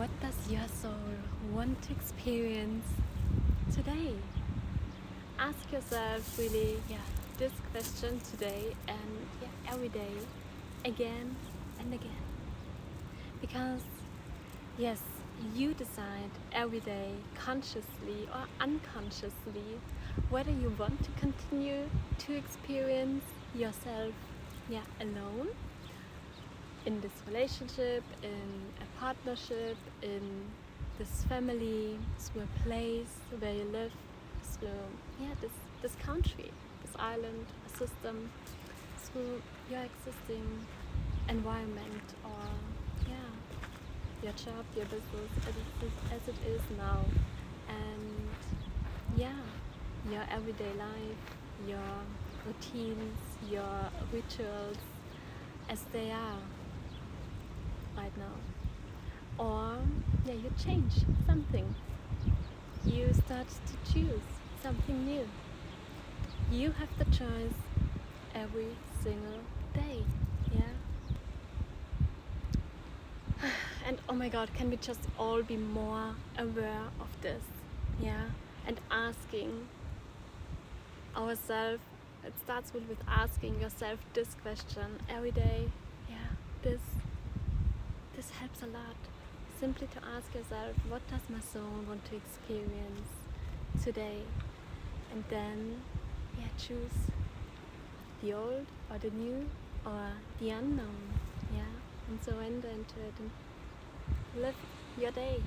what does your soul want to experience today? Ask yourself really this question today and every day, again and again. Because yes, you decide every day, consciously or unconsciously, whether you want to continue to experience yourself alone, in this relationship, in a partnership, in this family, through a place where you live, through this country, this island, a system, through your existing environment, or your job, your business, as it is now, and your everyday life, your routines, your rituals as they are right now. Or you change something. You start to choose something new. You have the choice every single day. And oh my God, can we just all be more aware of this? And asking ourselves, it starts with asking yourself this question every day. This helps a lot. Simply to ask yourself, what does my soul want to experience today? And then choose the old or the new or the unknown. And surrender into it and live your day.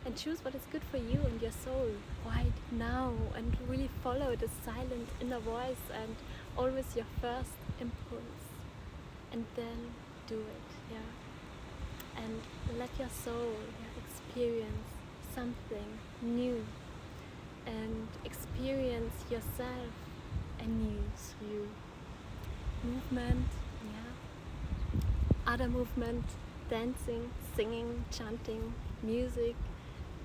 And choose what is good for you and your soul right now, and really follow the silent inner voice and always your first impulse, and then do it. And let your soul experience something new, and experience yourself anew through movement, other movement, dancing, singing, chanting, music,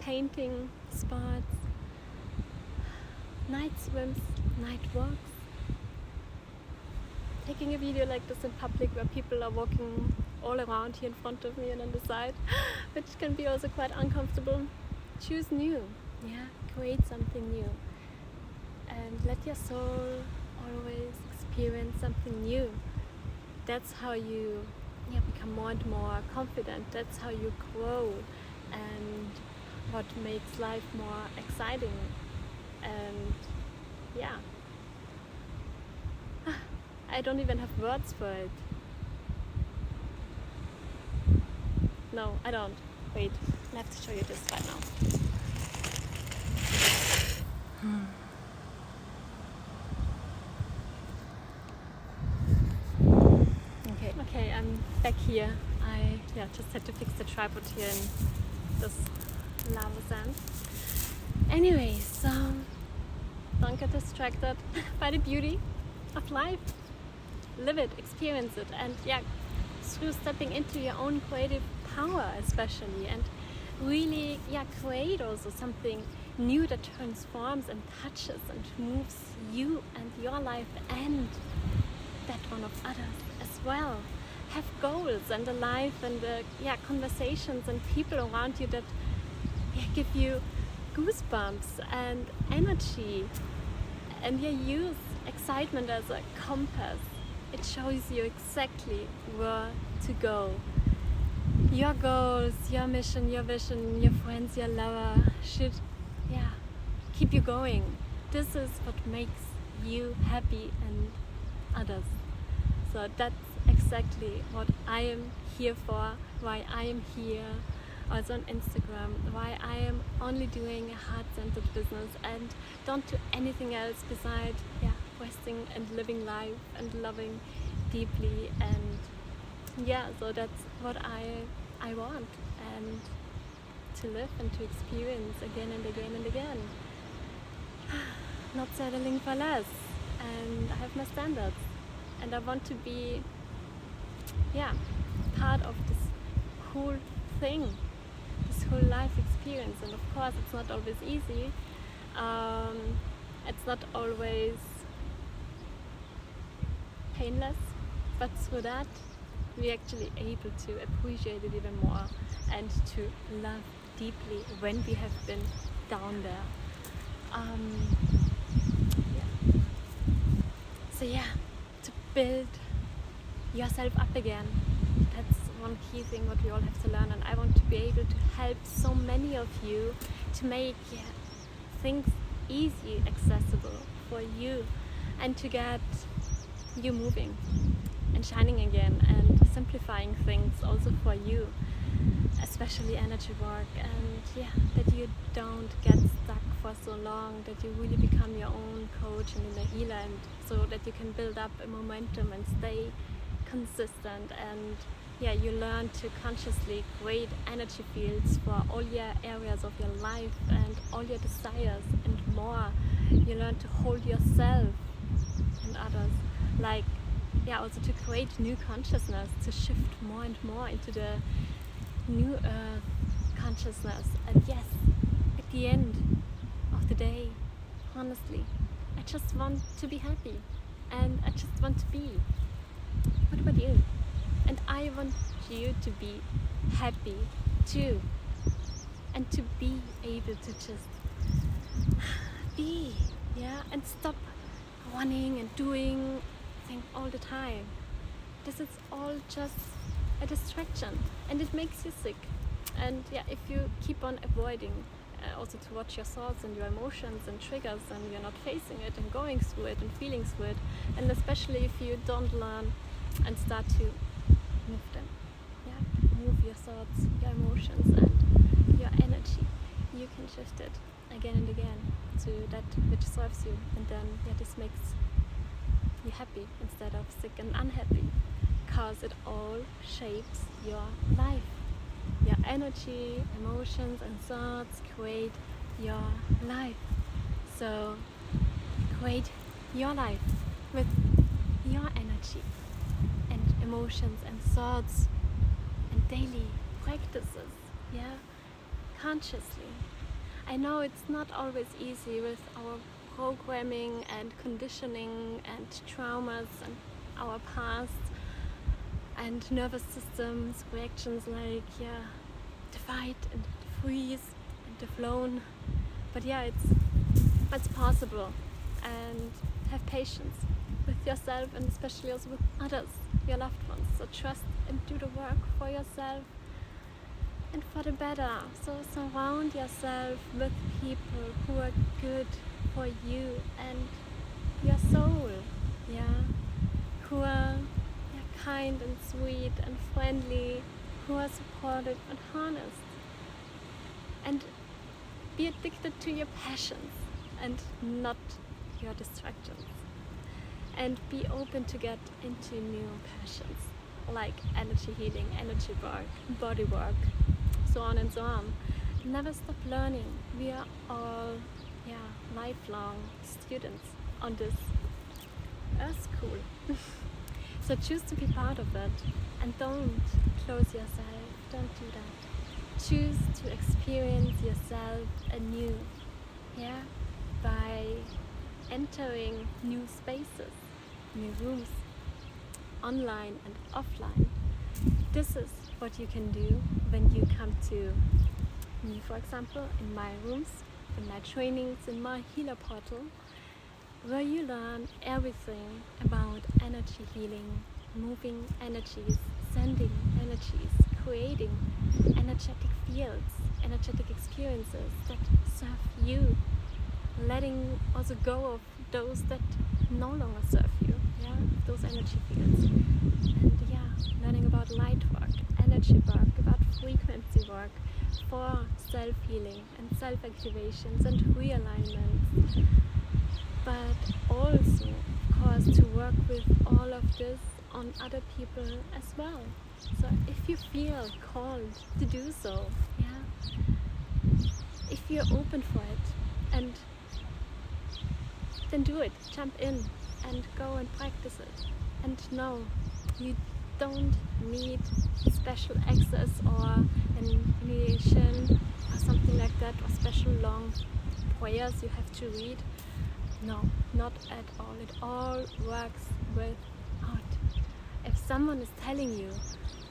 painting, sports, night swims, night walks, taking a video like this in public where people are walking all around here in front of me and on the side, which can be also quite uncomfortable. Choose new, create something new, and let your soul always experience something new. That's how you become more and more confident. That's how you grow, and what makes life more exciting. And I don't even have words for it. No, I don't. Wait, I have to show you this right now. Okay, I'm back here. I just had to fix the tripod here in this lava sand. Anyways, so don't get distracted by the beauty of life. Live it, experience it, and through stepping into your own creative power especially, and really create also something new that transforms and touches and moves you and your life and that one of others as well. Have goals and a life and conversations and people around you that give you goosebumps and energy, and use excitement as a compass. It shows you exactly where to go. Your goals, your mission, your vision, your friends, your lover should keep you going. This is what makes you happy and others. So that's exactly what I am here for, why I am here also on Instagram, why I am only doing a heart-centered business and don't do anything else besides resting and living life and loving deeply. And so that's what I want, and to live and to experience again and again and again. Not settling for less, and I have my standards, and I want to be part of this whole thing, this whole life experience. And of course it's not always easy, it's not always painless, but through that we're actually able to appreciate it even more and to love deeply when we have been down there. To build yourself up again, that's one key thing what we all have to learn, and I want to be able to help so many of you to make things easy, accessible for you, and to get you moving and shining again, and simplifying things also for you, especially energy work, and that you don't get stuck for so long, that you really become your own coach and inner healer, and so that you can build up a momentum and stay consistent, and you learn to consciously create energy fields for all your areas of your life and all your desires and more. You learn to hold yourself and others, also to create new consciousness, to shift more and more into the new earth consciousness. And yes, at the end of the day, honestly, I just want to be happy, and I just want to be. What about you? And I want you to be happy too, and to be able to just be, and stop running and doing things all the time. This is all just a distraction, and it makes you sick. And if you keep on avoiding also to watch your thoughts and your emotions and triggers, and you're not facing it and going through it and feeling through it, and especially if you don't learn and start to move them, move your thoughts, your emotions, and your energy, you can shift it again and again to that which serves you, and then this makes you happy instead of sick and unhappy, because it all shapes your life. Your energy, emotions, and thoughts create your life. So create your life with your energy and emotions and thoughts and daily practices, consciously. I know it's not always easy with our programming and conditioning and traumas and our past and nervous systems reactions like the fight and the freeze and the flown, but it's possible. And have patience with yourself, and especially also with others, your loved ones. So trust and do the work for yourself and for the better. So surround yourself with people who are good for you and your soul, who are kind and sweet and friendly, who are supportive and honest. And be addicted to your passions and not your distractions. And be open to get into new passions like energy healing, energy work, body work, so on and so on. Never stop learning. We are all lifelong students on this earth school. So choose to be part of it, and don't close yourself. Don't do that. Choose to experience yourself anew, by entering new spaces, new rooms, online and offline. This is what you can do when you come to me, for example, in my rooms, in my trainings, in my healer portal, where you learn everything about energy healing, moving energies, sending energies, creating energetic fields, energetic experiences that serve you, letting also go of those that no longer serve you, those energy fields, and learning about light work, energy work, about frequency work for self-healing and self-activations and realignments, but also, of course, to work with all of this on other people as well. So if you feel called to do so, if you're open for it, and then do it, jump in and go and practice it. And no, you don't need special access or an initiation or something like that, or special long prayers you have to read. No, not at all. It all works without. If someone is telling you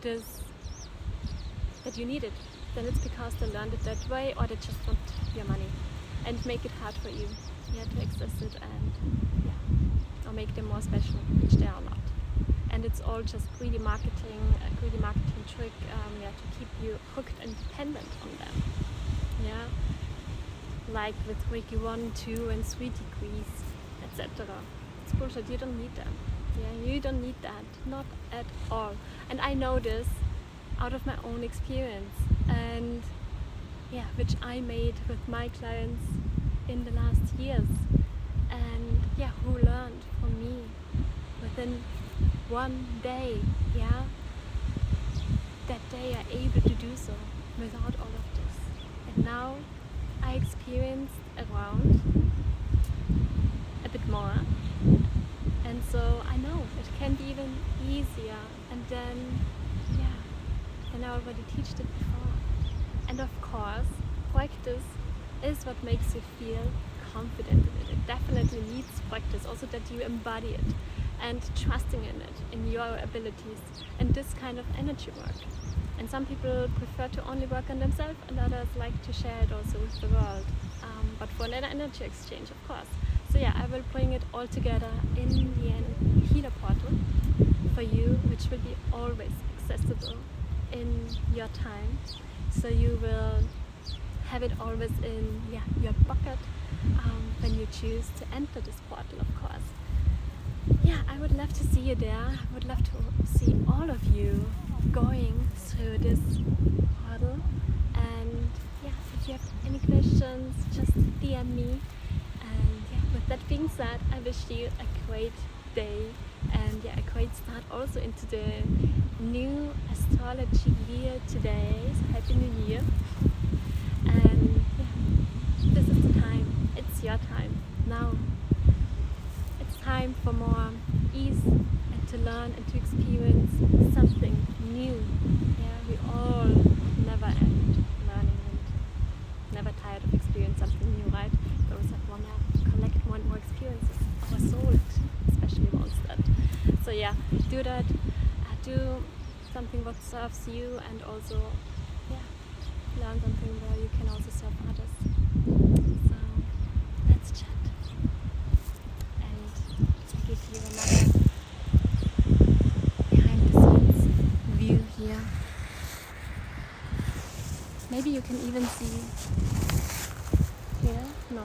this that you need it, then it's because they learned it that way, or they just want your money and make it hard for you, to access it, and or make them more special, which they are not. And it's all just greedy marketing, a greedy marketing trick, to keep you hooked and dependent on them. Like with Reiki 1, 2 and 3 degrees, etc. It's bullshit, you don't need them. You don't need that, not at all. And I know this out of my own experience, and which I made with my clients in the last years, and who learned from me within one day, that they are able to do so without all of this. And now I experienced around a bit more, and so I know it can be even easier. And then I already teach it before. And of course, practice is what makes you feel confident in it. It definitely needs practice, also that you embody it and trusting in it, in your abilities, and this kind of energy work. And some people prefer to only work on themselves, and others like to share it also with the world, but for an energy exchange, of course. So I will bring it all together in the healer portal for you, which will be always accessible in your time. So you will have it always in your pocket when you choose to enter this portal, of course. I would love to see you there. I would love to see all of you going through this portal. And if you have any questions, just DM me. And with that being said, I wish you a great day and a great start also into the new astrology year today. So happy new year. And this is the time. It's your time now. It's time for more ease and to learn and to experience something new. We all never end learning and never tired of experiencing something new, right? Those that want to collect more and more experiences. Our soul especially wants that. So do that. Do something what serves you, and also learn something where you can also serve others. So let's chat and give you another behind the scenes view here. Maybe you can even see here. No.